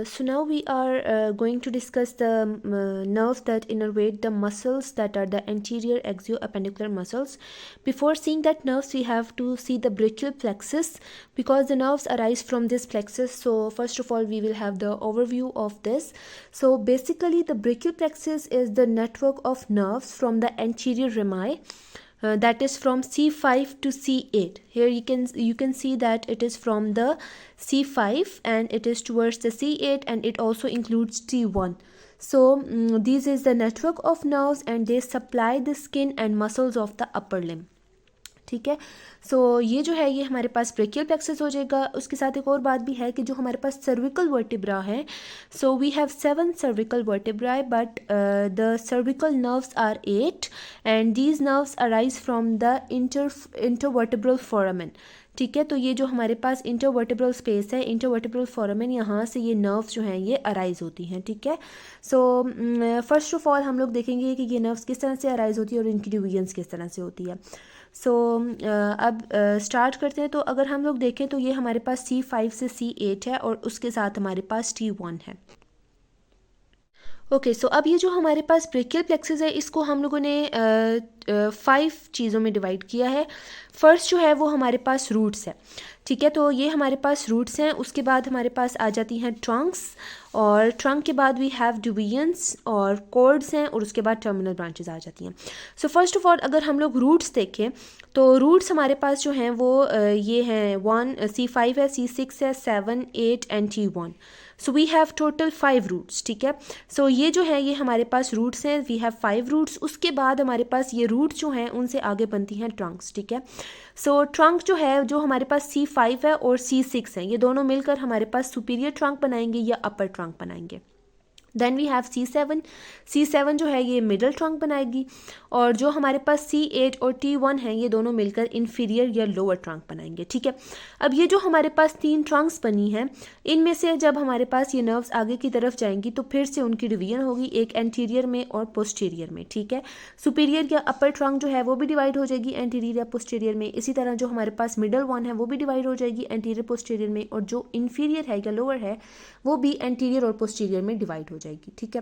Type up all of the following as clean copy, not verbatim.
So now we are going to discuss the nerves that innervate the muscles that are the anterior axio-appendicular muscles. Before seeing that nerves, we have to see the brachial plexus because the nerves arise from this plexus. So first of all, we will have the overview of this. So basically, the brachial plexus is the network of nerves from the anterior rami. That is from C5 to C8. Here you can see that it is from the C5 and it is towards the C8, and it also includes T1. So this is the network of nerves and they supply the skin and muscles of the upper limb. ठीक है. So ये जो है ये हमारे पास brachial plexus हो जाएगा. उसके साथ एक और बात भी है कि जो हमारे पास सर्विकल वर्टिब्रा है, so we have 7 cervical vertebrae but the cervical nerves are 8 and these nerves arise from the intervertebral foramen. ठीक है. तो ये जो हमारे पास इंटरवर्टिब्रल स्पेस है, इंटरवर्टिब्रल फोरामेन, यहाँ से ये नर्व्स जो हैं ये अराइज होती हैं. ठीक है. सो फर्स्ट ऑफ ऑल हम लोग देखेंगे कि ये नर्व्स किस तरह से अराइज होती है और इनकी डिवीजन्स किस तरह से होती है. सो अब स्टार्ट करते हैं. तो अगर हम लोग देखें तो ये हमारे पास C5 से C8 है और उसके साथ हमारे पास T1 है. ओके. सो अब ये जो हमारे पास ब्रेकियल प्लेक्सस है इसको हम लोगों ने 5 चीज़ों में डिवाइड किया है. फर्स्ट जो है वो हमारे पास रूट्स है. ठीक है. तो ये हमारे पास रूट्स हैं. उसके बाद हमारे पास आ जाती हैं ट्रंक्स, और ट्रंक के बाद वी हैव डिवीजन्स और कॉर्ड्स हैं, और उसके बाद टर्मिनल ब्रांचेस आ जाती हैं. सो फर्स्ट ऑफ ऑल अगर हम लोग रूट्स देखें तो रूट्स हमारे पास जो हैं वो ये हैं 1 C5 है, C6 है, 7, 8 and T1. So we have total 5 roots. ठीक है. सो ये जो है ये हमारे पास रूट्स हैं. We have 5 roots. उसके बाद हमारे पास ये रूट्स जो हैं उनसे आगे बनती हैं ट्रंक्स. ठीक है. सो ट्रंक जो है जो हमारे पास C5 है और C6 है, ये दोनों मिलकर हमारे पास सुपीरियर ट्रंक बनाएंगे या अपर ट्रंक बनाएंगे. Then we have C7. C7 जो है ये मिडल ट्रंक बनाएगी, और जो हमारे पास C8 और T1 है ये दोनों मिलकर इन्फीरियर या लोअर ट्रंक बनाएंगे. ठीक है. अब ये जो हमारे पास 3 ट्रंक्स बनी हैं, इनमें से जब हमारे पास ये नर्व्स आगे की तरफ जाएंगी तो फिर से उनकी डिवीजन होगी, एक एंटीरियर में और पोस्टीरियर में. ठीक है. सुपीरियर या अपर ट्रंक जो है वो भी डिवाइड हो जाएगी एंटीरियर या पोस्टीरियर में. इसी तरह जो हमारे पास मिडल वन है वो भी डिवाइड हो जाएगी एंटीरियर पोस्टीरियर में, और जो इन्फीरियर है या लोअर है वो भी एंटीरियर और पोस्टीरियर में डिवाइड हो जाएगी. ठीक है.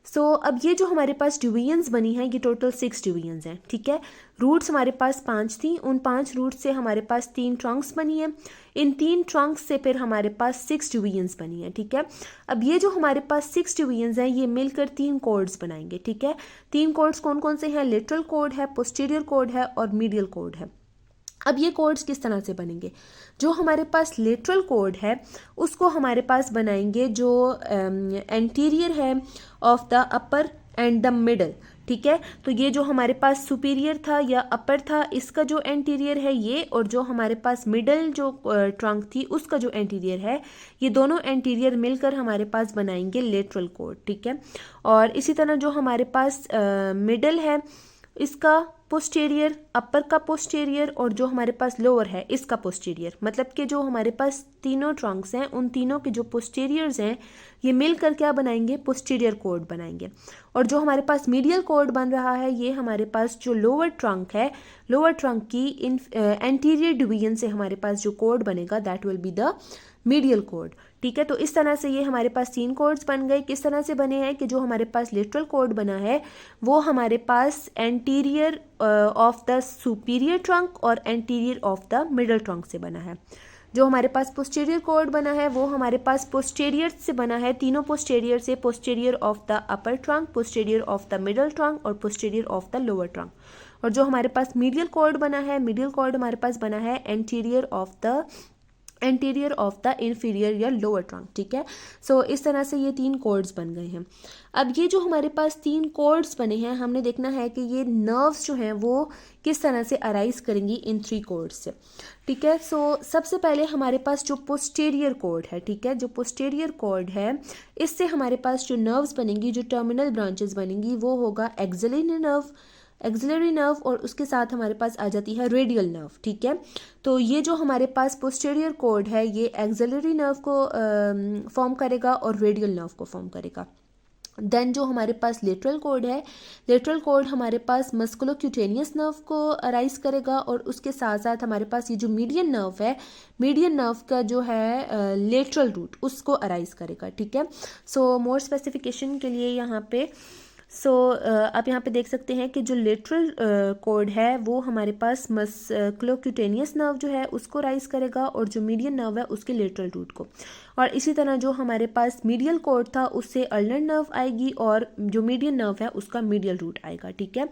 सो अब ये जो हमारे पास डिवीजन्स बनी हैं ये टोटल 6 डिवीजन्स हैं. ठीक है. रूट्स हमारे पास 5 थी. उन 5 रूट्स से हमारे पास 3 ट्रंक्स बनी है. इन 3 ट्रंक्स से फिर हमारे पास 6 डिवीजन्स बनी है. ठीक है. अब ये जो हमारे पास 6 डिवीजन्स हैं ये मिलकर 3 कॉर्ड्स बनाएंगे. ठीक है. 3 कॉर्ड्स कौन कौन से हैं? लेटरल कॉर्ड है, पोस्टीरियर कॉर्ड है और मीडियल कॉर्ड है. अब ये कॉर्ड्स किस तरह से बनेंगे? जो हमारे पास लेटरल कॉर्ड है उसको हमारे पास बनाएंगे जो एंटीरियर है of the upper and the middle. ठीक है. तो ये जो हमारे पास सुपीरियर था या अपर था इसका जो एंटीरियर है ये, और जो हमारे पास मिडल जो ट्रंक थी उसका जो एंटीरियर है, ये दोनों एंटीरियर मिलकर हमारे पास बनाएंगे लेटरल कॉर्ड. ठीक है. और इसी तरह जो हमारे पास मिडल है इसका पोस्टीरियर, अपर का पोस्टीरियर, और जो हमारे पास लोअर है इसका पोस्टीरियर. मतलब कि जो हमारे पास तीनों ट्रंक्स हैं उन तीनों के जो पोस्टीरियर्स हैं ये मिलकर क्या बनाएंगे? पोस्टीरियर कॉर्ड बनाएंगे. और जो हमारे पास मीडियल कॉर्ड बन रहा है ये हमारे पास जो लोअर ट्रंक है, लोअर ट्रंक की एंटीरियर डिवीजन से हमारे पास जो कॉर्ड बनेगा that will be the medial cord. ठीक है. तो इस तरह से ये हमारे पास 3 कॉर्ड्स बन गए. किस तरह से बने हैं कि जो हमारे पास लेटरल कॉर्ड बना है वो हमारे पास anterior of the superior trunk और anterior of the middle trunk से बना है. जो हमारे पास पोस्टीरियर कॉर्ड बना है वो हमारे पास पोस्टीरियर से बना है, तीनों पोस्टीरियर से, posterior of the upper trunk, posterior of the middle trunk और posterior of the lower trunk. और जो हमारे पास मीडियल कॉर्ड बना है, मीडियल कॉर्ड हमारे पास बना है एंटीरियर ऑफ द इन्फीरियर या लोअर ट्रंक. ठीक है. सो इस तरह से ये 3 कॉर्ड्स बन गए हैं. अब ये जो हमारे पास 3 कॉर्ड्स बने हैं हमने देखना है कि ये नर्व्स जो हैं वो किस तरह से अराइज करेंगी इन 3 कॉर्ड्स से. ठीक है. सो सबसे पहले हमारे पास जो पोस्टीरियर कॉर्ड है, ठीक है, जो पोस्टीरियर कॉर्ड है इससे हमारे पास जो नर्व्स बनेंगी, जो टर्मिनल ब्रांचेस बनेंगी वो होगा एक्सिलरी नर्व, और उसके साथ हमारे पास आ जाती है रेडियल नर्व. ठीक है. तो ये जो हमारे पास पोस्टीरियर कॉर्ड है ये एक्सिलरी नर्व को फॉर्म करेगा और रेडियल नर्व को फॉर्म करेगा. देन जो हमारे पास लेटरल कॉर्ड है, लेटरल कॉर्ड हमारे पास मस्कुलोक्यूटेनियस नर्व को अराइज करेगा और उसके साथ साथ हमारे पास ये जो मीडियन नर्व है, मीडियन नर्व का जो है लेटरल रूट उसको अराइज करेगा, ठीक है। सो मोर स्पेसिफिकेशन के लिए यहाँ पे आप यहाँ पे देख सकते हैं कि जो लेटरल कॉर्ड है वो हमारे पास मस्कुलोक्यूटेनियस नर्व जो है उसको राइज करेगा और जो मीडियन नर्व है उसके लेटरल रूट को। और इसी तरह जो हमारे पास मीडियल कॉर्ड था उससे अल्नर नर्व आएगी और जो मीडियन नर्व है उसका मीडियल रूट आएगा, ठीक है।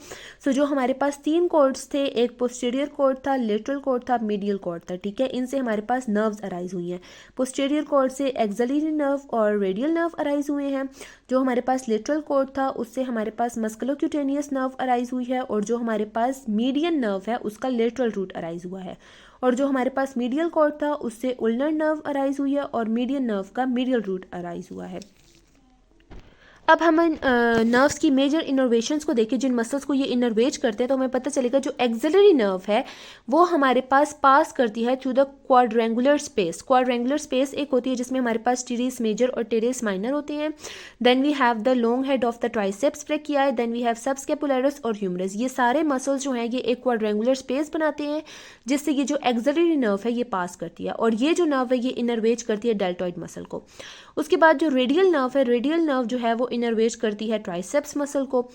सो जो हमारे पास 3 कॉर्ड्स थे, एक पोस्टीरियर कॉर्ड था, लेटरल कॉर्ड था, मीडियल कॉर्ड था, ठीक है। इनसे हमारे पास नर्व्स अराइज हुई हैं। पोस्टीरियर कॉर्ड से एक्सिलरी नर्व और रेडियल नर्व अराइज हुए हैं। जो हमारे पास लेटरल कॉर्ड था उससे हमारे पास मस्कुलोक्यूटेनियस नर्व अराइज हुई है और जो हमारे पास मीडियन नर्व है उसका लेटरल रूट अराइज हुआ है। और जो हमारे पास मीडियल कॉर्ड था उससे उल्नर नर्व अराइज हुई है और मीडियन नर्व का मीडियल रूट अराइज हुआ है। अब हम नर्व्स की मेजर इनर्वेशंस को देखें, जिन मसल्स को ये इनर्वेज करते हैं, तो हमें पता चलेगा जो एक्सिलरी नर्व है वो हमारे पास करती है through the quadrangular space. Quadrangular space एक होती है जिसमें हमारे पास टेरेस मेजर और टेरेस माइनर होते हैं। Then we have the long head of the triceps brachii, then we have subscapularis और ह्यूमरस। ये सारे मसल्स जो हैं ये एक क्वाड्रेंगुलर स्पेस बनाते हैं जिससे ये जो एक्सिलरी नर्व है ये पास करती है और ये जो नर्व है ये इनर्वेज करती है डेल्टॉइड मसल को। उसके बाद जो रेडियल नर्व है, रेडियल नर्व जो है वो इनर्वेज करती है ट्राइसेप्स मसल को।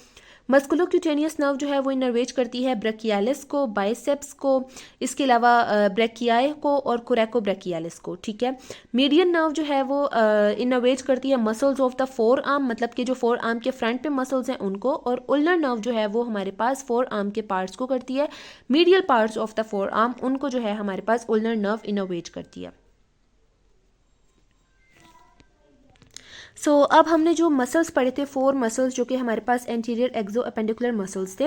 मस्कुलोक्यूटेनियस नर्व जो है वो इनर्वेज करती है ब्रेकियालिस को, बाइसेप्स को, इसके अलावा ब्रेकियाई को और कोरेकोब्रेकियालिस को, ठीक है। मीडियन नर्व जो है वो इनर्वेज करती है muscles of the four arm, मतलब कि जो फोर आर्म के फ्रंट पे मसल्स हैं उनको, और उल्नर नर्व जो है वो हमारे पास फोर आर्म के पार्ट्स को करती है। Medial parts of the four arm उनको जो है हमारे पास उल्नर नर्व इनर्वेज करती है। अब हमने जो मसल्स पढ़े थे, 4 मसल्स जो कि हमारे पास एंटीरियर एक्सो अपेंडिकुलर मसल्स थे,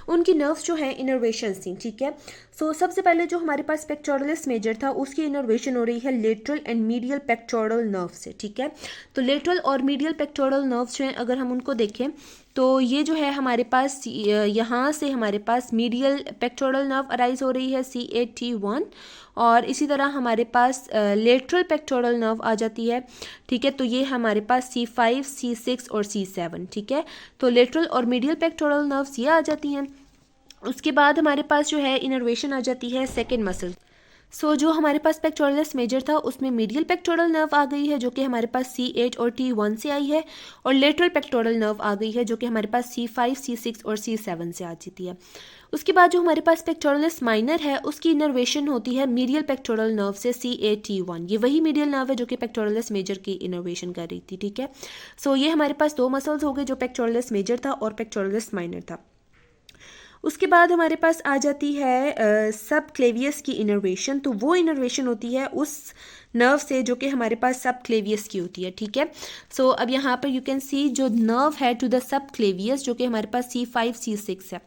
उनकी नर्व्स जो है इनर्वेशंस थी, ठीक है। सबसे पहले जो हमारे पास पेक्टोरलिस मेजर था उसकी इनर्वेशन हो रही है lateral and medial pectoral nerve से, ठीक है। तो लेटरल और मीडियल पेक्टोरल नर्व्स जो हैं अगर हम उनको देखें तो ये जो है हमारे पास यहाँ से हमारे पास मीडियल पेक्टोरल नर्व अराइज हो रही है CAT1 और इसी तरह हमारे पास लेटरल पेक्टोरल नर्व आ जाती है, ठीक है। तो ये हमारे पास C5, C6 और C7, ठीक है। तो लेटरल और मीडियल पेक्टोरल नर्व्स ये आ जाती हैं। उसके बाद हमारे पास जो है इनर्वेशन आ जाती है सेकेंड मसल। जो हमारे पास पेक्टोरलिस मेजर था उसमें मीडियल पेक्टोरल नर्व आ गई है जो कि हमारे पास C8 और T1 से आई है और लेटरल पेक्टोरल नर्व आ गई है जो कि हमारे पास C5, C6 और C7 से आ जाती है। उसके बाद जो हमारे पास पेक्टोरलिस माइनर है उसकी इनर्वेशन होती है मीडियल पेक्टोरल नर्व से CAT1। ये वही मीडियल नर्व है जो कि पेक्टोरलिस मेजर की इनर्वेशन कर रही थी, ठीक है। ये हमारे पास 2 मसल्स हो गए जो पेक्टोरलिस मेजर था और पेक्टोरलिस माइनर था। उसके बाद हमारे पास आ जाती है सब क्लेवियस की इनर्वेशन। तो वो इनर्वेशन होती है उस नर्व से जो कि हमारे पास सब क्लेवियस की होती है, ठीक है। अब यहाँ पर यू कैन सी जो नर्व है टू द सब क्लेवियस जो कि हमारे पास C5, C6 है।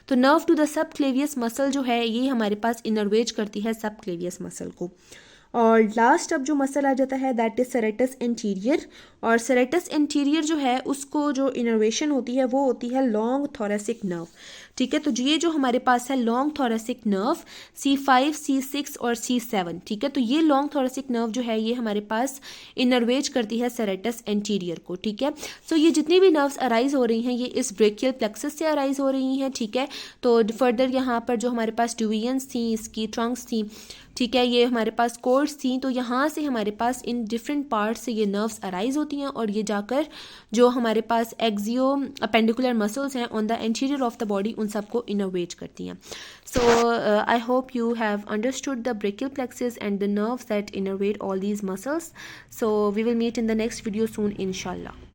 तो nerve to the subclavius muscle जो है ये हमारे पास इनर्वेज करती है सब क्लेवियस मसल को। और लास्ट अब जो मसल आ जाता है दैट इज सेरेटस एंटीरियर। और सेरेटस एंटीरियर जो है उसको जो इनर्वेशन होती है वो होती है लॉन्ग थोरेसिक नर्व, ठीक है। तो ये जो हमारे पास है long thoracic nerve C5, C6 और C7, ठीक है। तो ये लॉन्ग थोरेसिक नर्व जो है ये हमारे पास इनर्वेज करती है सेरेटस एंटीरियर को, ठीक है। ये जितनी भी नर्व्स अराइज हो रही हैं ये इस ब्रेकियल प्लेक्सस से अराइज हो रही हैं, ठीक है। तो फर्दर यहाँ पर जो हमारे पास डिवीजन्स थी, इसकी ट्रंक्स थी, ठीक है, ये हमारे पास कोर्ड्स थी। तो यहाँ से हमारे पास इन डिफरेंट पार्ट से ये नर्व्स अराइज होती हैं और ये जाकर जो हमारे पास एक्सियो अपेंडिकुलर मसल्स हैं on the anterior of the body उन सबको इनर्वेज करती हैं। I hope you have understood the brachial plexus and the nerves that innervate all these muscles. We will meet in the next video soon इंशाल्लाह।